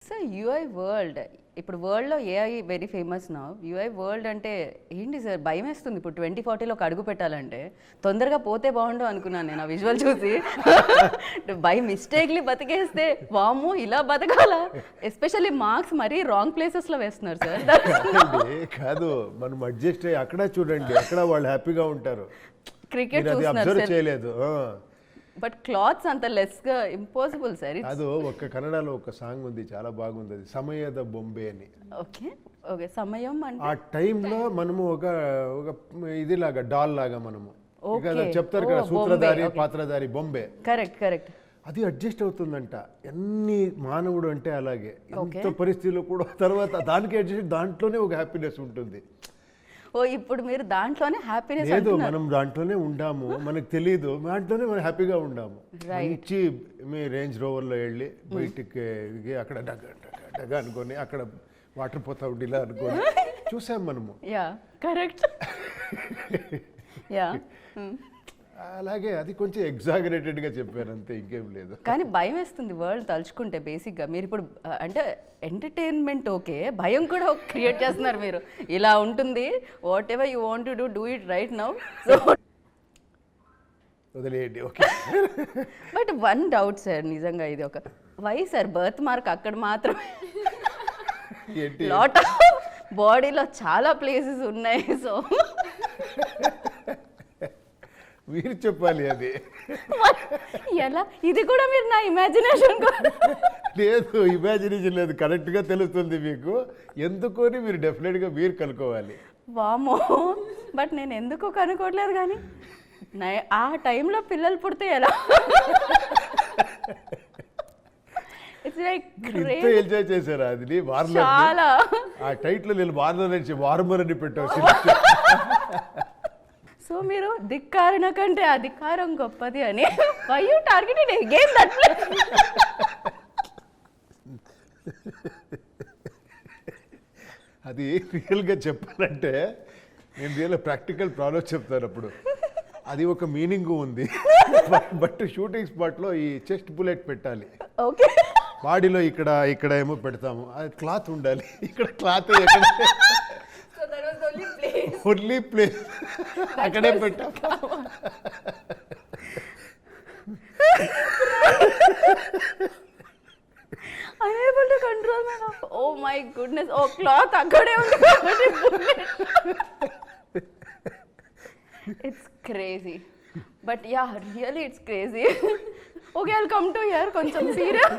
Sir UI world ఇప్పుడు వరల్డ్లో AI very famous నా యూఐ వరల్డ్ అంటే ఏంటి సార్ భయం వేస్తుంది ఇప్పుడు 2040లో ఒక అడుగు పెట్టాలంటే తొందరగా పోతే బాగుండు అనుకున్నాను నేను ఆ విజువల్ చూసి బై మిస్టేక్లీ బతికేస్తే వాము ఇలా బతకాలా ఎస్పెషల్లీ మార్క్స్ మరీ రాంగ్ ప్లేసెస్లో వేస్తున్నారు సార్ కాదు మనం అడ్జస్ట్ అయ్యి అక్కడ చూడండి అక్కడ వాళ్ళు హ్యాపీగా ఉంటారు. క్రికెట్ అబ్జర్వ్ చేయలేదు. బట్ క్లాత్స్ అంత లెస్గా ఇంపాసిబుల్ సార్. అది ఒక కన్నడలో ఒక సాంగ్ ఉంది చాలా బాగుంది, అది సమయద బొంబే అని. ఓకే ఓకే సమయం అంటే ఆ టైంలో మనము ఒక ఒక ఇదిలాగా డాల్ లాగా మనము చెప్తారు కదా సూత్రధారి పాత్రధారి బొంబే. Correct correct. అది అడ్జస్ట్ అవుతుందంట. ఎన్ని మానవుడు అంటే అలాగే ఎంత పరిస్థితుల్లో కూడా తర్వాత దానికి అడ్జస్ట్ దాంట్లోనే ఒక హ్యాపీనెస్ ఉంటుంది. ఓ ఇప్పుడు మీరు దాంట్లోనే హ్యాపీనెస్ లేదు మనం దాంట్లోనే ఉండాము, మనకు తెలియదు, దాంట్లోనే మనం హ్యాపీగా ఉండాము. మంచి మీ రేంజ్ రోవర్లో వెళ్ళి బయటికి అక్కడ డగ డగ డగ అనుకొని అక్కడ వాటర్ పోతా ఉండి ఇలా అనుకొని చూసాం మనము. Yeah correct. యా అలాగే అది కొంచెం ఎగ్జాగరేటెడ్గా చెప్పాను అంతే, ఇంకేం లేదు. కానీ భయం వేస్తుంది వరల్డ్ తలుచుకుంటే. బేసిక్గా మీరు ఇప్పుడు అంటే ఎంటర్టైన్మెంట్ ఓకే, భయం కూడా క్రియేట్ చేస్తున్నారు మీరు. ఇలా ఉంటుంది, whatever you want to do it right now. So వదిలేయండి okay. But one doubt sir, నిజంగా ఇది ఒక వై సార్ బర్త్ మార్క్ అక్కడ మాత్రమే? లాట్ ఆఫ్ బాడీలో చాలా ప్లేసెస్ ఉన్నాయి. సో మీరు చెప్పాలి అది. ఎలా ఇది కూడా మీరు నా ఇమాజినేషన్ లేదు, ఇమాజినేషన్ లేదు, కరెక్ట్గా తెలుస్తుంది మీకు. ఎందుకని మీరు డెఫినెట్గా మీరు కనుక్కోవాలి. వామో, బట్ నేను ఎందుకో కనుక్కోవట్లేదు. కానీ ఆ టైంలో పిల్లలు పుడితే ఎలా? ఇట్స్ లైక్ ఇంత ఎంజాయ్ చేశారా అది? చాలా. ఆ టైట్లో నేను వార్నర్ నుంచి వార్మర్ అని పెట్టాను. సో మీరు ధిక్కారణ కంటే అధికారం గొప్పది అని why you targeted again that place? అది రియల్గా చెప్పాలంటే నేను రియల్గా ప్రాక్టికల్ ప్రాబ్లమ్ చెప్తాను అప్పుడు. అది ఒక మీనింగ్ ఉంది. బట్ షూటింగ్ స్పాట్లో ఈ చెస్ట్ బుల్లెట్ పెట్టాలి. ఓకే. బాడీలో ఇక్కడ ఇక్కడ ఏమో పెడతాము, అది క్లాత్ ఉండాలి. ఇక్కడ క్లాత్ ఎక్కడ ఓన్లీ ప్లేస్ అక్కడే పెట్టాం. unable to control my laugh. Oh my goodness. Oh cloth akkade undi. It's crazy. But yeah, really it's crazy. Okay, I'll come to here koncham serious.